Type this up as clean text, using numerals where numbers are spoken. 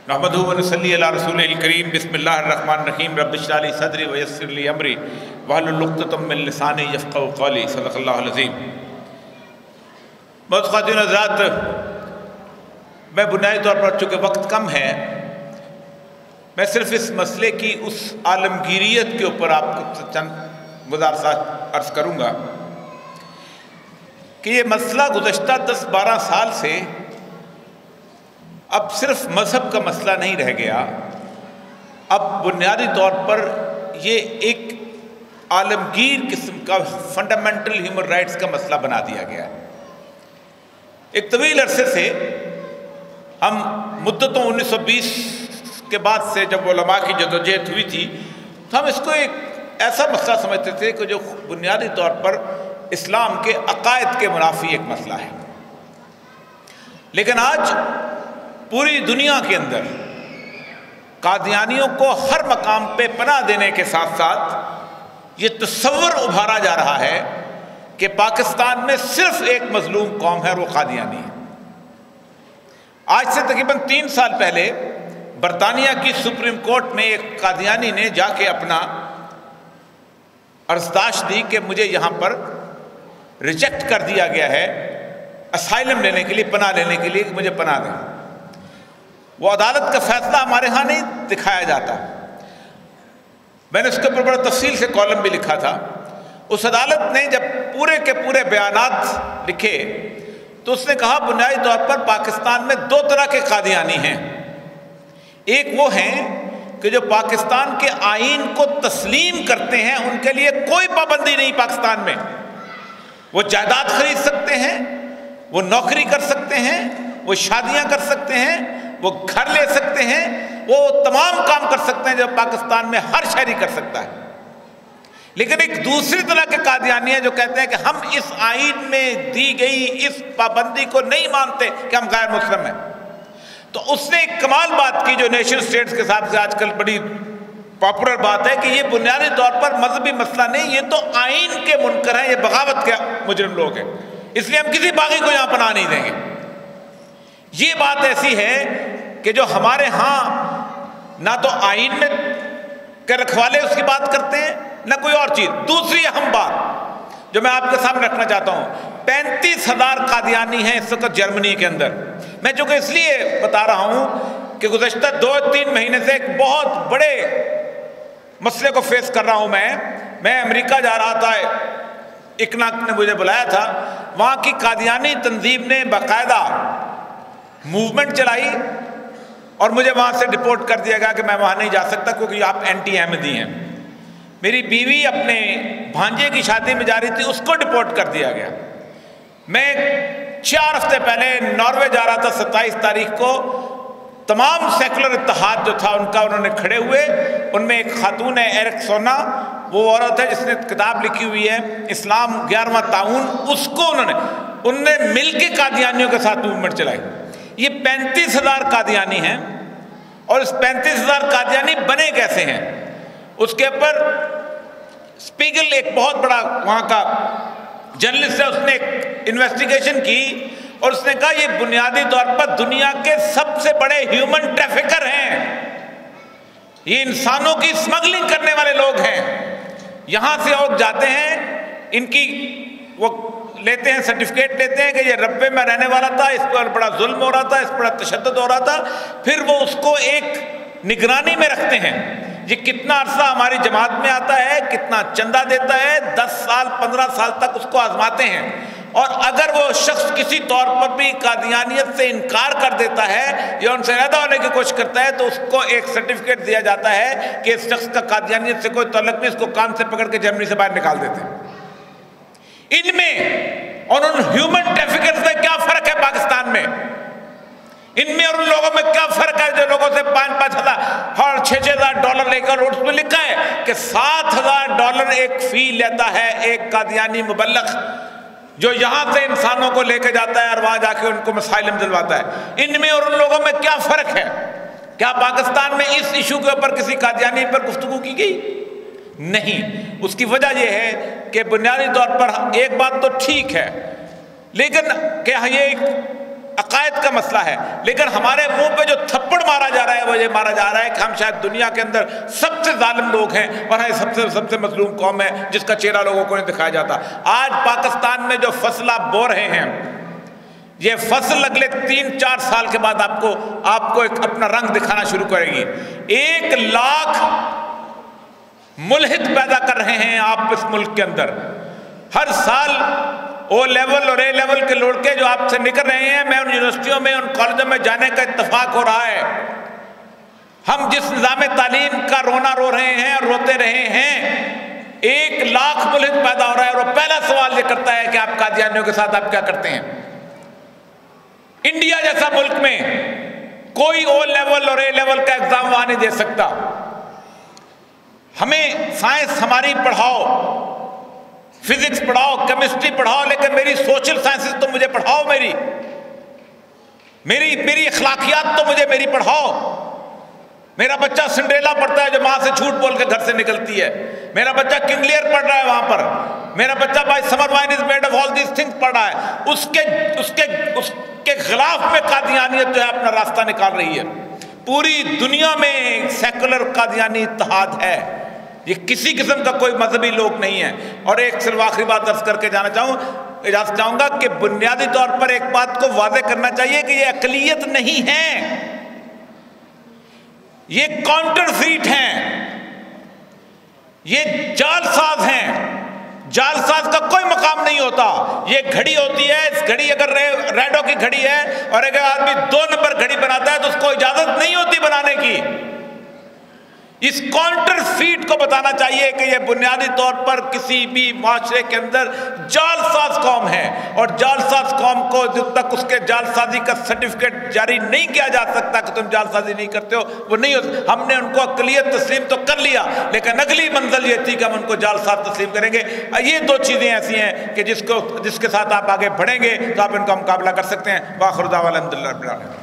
नहमदुहु व नसल्ली अला रसूलिल करीम बिस्मिल्लाहिर रहमानिर रहीम रब्बि इश्रह ली सदरी व यस्सिर ली अमरी वहलुल उक़्दतम मिन लिसानी यफ़क़हू क़ौली सदक़ल्लाहुल अज़ीम। बहुत ख़वातीन हज़रात, मैं बुनियादी तौर पर चूँकि वक्त कम है, मैं सिर्फ इस मसले की उस आलमगीरियत के ऊपर आपको चंद मुदारसात अर्ज़ करूँगा कि ये मसला गुज़श्ता 10-12 साल से अब सिर्फ मज़हब का मसला नहीं रह गया, अब बुनियादी तौर पर ये एक आलमगीर किस्म का फंडामेंटल ह्यूमन राइट्स का मसला बना दिया गया। एक तवील अरसे से हम मुद्दतों 1920 के बाद से जब उलमा की जदोजहद हुई थी तो हम इसको एक ऐसा मसला समझते थे कि जो बुनियादी तौर पर इस्लाम के अकायद के मुनाफी एक मसला है। लेकिन आज पूरी दुनिया के अंदर कादियानियों को हर मकाम पे पनाह देने के साथ साथ ये तस्वर उभारा जा रहा है कि पाकिस्तान में सिर्फ एक मजलूम कौम है और वो कादियानी है। आज से तकरीबन 3 साल पहले बरतानिया की सुप्रीम कोर्ट में एक कादियानी ने जाके अपना अर्ज़दाश्त दी कि मुझे यहाँ पर रिजेक्ट कर दिया गया है असाइलम लेने के लिए, पनाह लेने के लिए, कि मुझे पनाह दें। वो अदालत का फैसला हमारे यहाँ नहीं दिखाया जाता। मैंने उसके ऊपर बड़ा तफसील से कॉलम भी लिखा था। उस अदालत ने जब पूरे के पूरे बयानात लिखे तो उसने कहा बुनियादी तौर पर पाकिस्तान में 2 तरह के कादियानी हैं। एक वो हैं कि जो पाकिस्तान के आईन को तस्लीम करते हैं, उनके लिए कोई पाबंदी नहीं पाकिस्तान में, वो जायदाद खरीद सकते हैं, वो नौकरी कर सकते हैं, वो शादियां कर सकते हैं, वो घर ले सकते हैं, वो तमाम काम कर सकते हैं जो पाकिस्तान में हर शहरी कर सकता है। लेकिन एक दूसरी तरह के कादियानी है जो कहते हैं कि हम इस आईन में दी गई इस पाबंदी को नहीं मानते कि हम गैर मुस्लिम हैं। तो उसने एक कमाल बात की जो नेशन स्टेट्स के हिसाब से आजकल बड़ी पॉपुलर बात है कि ये बुनियादी तौर पर मजहबी मसला नहीं, ये तो आईन के मुनकर हैं, ये बगावत के मुजरिम लोग हैं, इसलिए हम किसी बागी को यहाँ पनाह नहीं देंगे। ये बात ऐसी है कि जो हमारे यहाँ ना तो आईन में के रखवाले उसकी बात करते हैं ना कोई और चीज़। दूसरी अहम बात जो मैं आपके सामने रखना चाहता हूँ, 35,000 कादियानी हैं इस वक्त जर्मनी के अंदर। मैं चूँकि इसलिए बता रहा हूँ कि गुज़श्ता 2-3 महीने से एक बहुत बड़े मसले को फेस कर रहा हूँ। मैं अमेरिका जा रहा था, इकनाक ने मुझे बुलाया था, वहाँ की कादियानी तंजीम ने बाकायदा मूवमेंट चलाई और मुझे वहाँ से डिपोर्ट कर दिया गया कि मैं वहाँ नहीं जा सकता क्योंकि आप एंटी अहमदी हैं। मेरी बीवी अपने भांजे की शादी में जा रही थी, उसको डिपोर्ट कर दिया गया। मैं 4 हफ्ते पहले नॉर्वे जा रहा था, 27 तारीख को। तमाम सेकुलर इत्तेहाद जो था उनका उन्होंने खड़े हुए, उनमें एक खातून है एरिक सोना, वो औरत है जिसने किताब लिखी हुई है इस्लाम 11वां ताउन, उसको उनने मिल के कादियानियों के साथ मूवमेंट चलाई। ये 35,000 कादियानी हैं और इस 35,000 कादियानी बने कैसे हैं उसके ऊपर स्पीगल एक बहुत बड़ा वहाँ का जर्नलिस्ट है, उसने एक इन्वेस्टिगेशन की और उसने कहा ये बुनियादी तौर पर दुनिया के सबसे बड़े ह्यूमन ट्रैफिकर हैं, ये इंसानों की स्मगलिंग करने वाले लोग हैं। यहाँ से लोग जाते हैं, इनकी वो लेते हैं, सर्टिफिकेट लेते हैं कि ये रब्बे में रहने वाला था, इस पर बड़ा जुल्म हो रहा था, इस पर बड़ा तशद्दुद हो रहा था, फिर वो उसको एक निगरानी में रखते हैं। ये कितना अरसा हमारी जमात में आता है, कितना चंदा देता है, 10 साल 15 साल तक उसको आजमाते हैं और अगर वो शख्स किसी तौर पर भी कादियानियत से इनकार कर देता है या उनसे अलग होने की कोशिश करता है तो उसको एक सर्टिफिकेट दिया जाता है कि इस शख्स का कादियानियत से कोई ताल्लुक नहीं, इसको कान से पकड़ के जर्मनी से बाहर निकाल देते हैं। इनमें और उन ह्यूमन ट्रैफिकर्स में क्या फर्क है पाकिस्तान में? इनमें और उन लोगों में क्या फर्क है जो लोगों से 5-5 हज़ार और 6-6 हज़ार डॉलर लेकर, उसमें लिखा है कि $7,000 एक फी लेता है एक कादियानी मुबल्लग जो यहाँ से इंसानों को लेकर जाता है और वहाँ जाके उनको मसाइलम दिलवाता है। इनमें और उन लोगों में क्या फर्क है? क्या पाकिस्तान में इस इशू के ऊपर किसी कादियानी पर गुफ्तगू की गई? नहीं। उसकी वजह यह है कि बुनियादी तौर पर एक बात तो ठीक है, लेकिन क्या ये एक عقائد کا مسئلہ ہے، لیکن ہمارے منہ پہ جو تھپڑ مارا جا رہا ہے وہ یہ مارا جا رہا ہے کہ ہم شاید دنیا کے اندر سب سے ظالم لوگ ہیں اور ہم سب سے مظلوم قوم ہے جس کا چہرہ لوگوں کو نہیں دکھایا جاتا۔ آج پاکستان میں جو فصل آپ بو رہے ہیں، یہ فصل اگلے 3-4 سال کے بعد آپ کو ایک اپنا رنگ دکھانا شروع کرے گی۔ 1 لاکھ ملحد پیدا کر رہے ہیں آپ اس ملک کے اندر۔ ہر سال او لیول اور اے لیول کے لڑکے جو آپ سے نکل رہے ہیں، میں ان یونیورسٹیوں میں، ان کالجوں میں جانے کا اتفاق ہو رہا ہے۔ ہم جس نظام تعلیم کا رونا رو رہے ہیں اور روتے رہے ہیں، 1 لاکھ ملحد پیدا ہو رہا ہے، اور وہ پہلا سوال یہ کرتا ہے کہ آپ قادیانیوں کے ساتھ آپ کیا کرتے ہیں؟ انڈیا جیسا ملک میں کوئی او لیول اور اے لیول کا ایگزام وہاں نہیں دے سکتا۔ ہمیں سائنس ہماری پڑھاؤ، فزکس پڑھاؤ، کیمسٹری پڑھاؤ، لیکن میری سوشل سائنسز تو مجھے پڑھاؤ، میری اخلاقیات تو مجھے پڑھاؤ۔ میرا بچہ سنڈریلا پڑھتا ہے جو ماں سے جھوٹ بول کے گھر سے نکلتی ہے، میرا بچہ کنگ لیئر پڑھ رہا ہے وہاں پر، میرا بچہ by summer wine is made of all these things پڑھ رہا ہے، اس کے خلاف میں قادیانیت جو ہے اپنا راستہ نکال رہی ہے۔ پوری دنیا میں سیکولر قادیانی اتحاد ہے، یہ کسی قسم کا کوئی مذہبی لوگ نہیں ہے۔ اور ایک صرف آخری بات عرض کر کے اجازت چاہوں گا کہ بنیادی طور پر ایک بات کو واضح کرنا چاہیے کہ یہ اقلیت نہیں ہے، یہ کاؤنٹر فیٹ ہیں، یہ جال ساز ہیں۔ جال ساز کا کوئی مقام نہیں ہوتا، یہ گھڑی ہوتی ہے، اس گھڑی اگر ریڈو کی گھڑی ہے اور اگر آدمی 2 نمبر گھڑی بناتا ہے تو اس کو اجازت نہیں ہوتی بنانے کی۔ اس کاؤنٹر فیٹ کو بتانا چاہیے کہ یہ بنیادی طور پر کسی بھی معاشرے کے اندر جال ساز قوم ہے، اور جال ساز قوم کو جب تک اس کے جال سازی کا سرٹیفکیٹ جاری نہیں کیا جا سکتا کہ تم جال سازی نہیں کرتے ہو، وہ نہیں ہوتا۔ ہم نے ان کو اقلیت تسلیم تو کر لیا، لیکن اگلی منزل یہ تھی کہ ہم ان کو جال ساز تسلیم کریں گے۔ یہ 2 چیزیں ایسی ہیں کہ جس کے ساتھ آپ آگے بڑھیں گے تو آپ ان کا مقابلہ کر سکتے ہیں۔ وآخر دعوانا الحمدللہ رب العالمین۔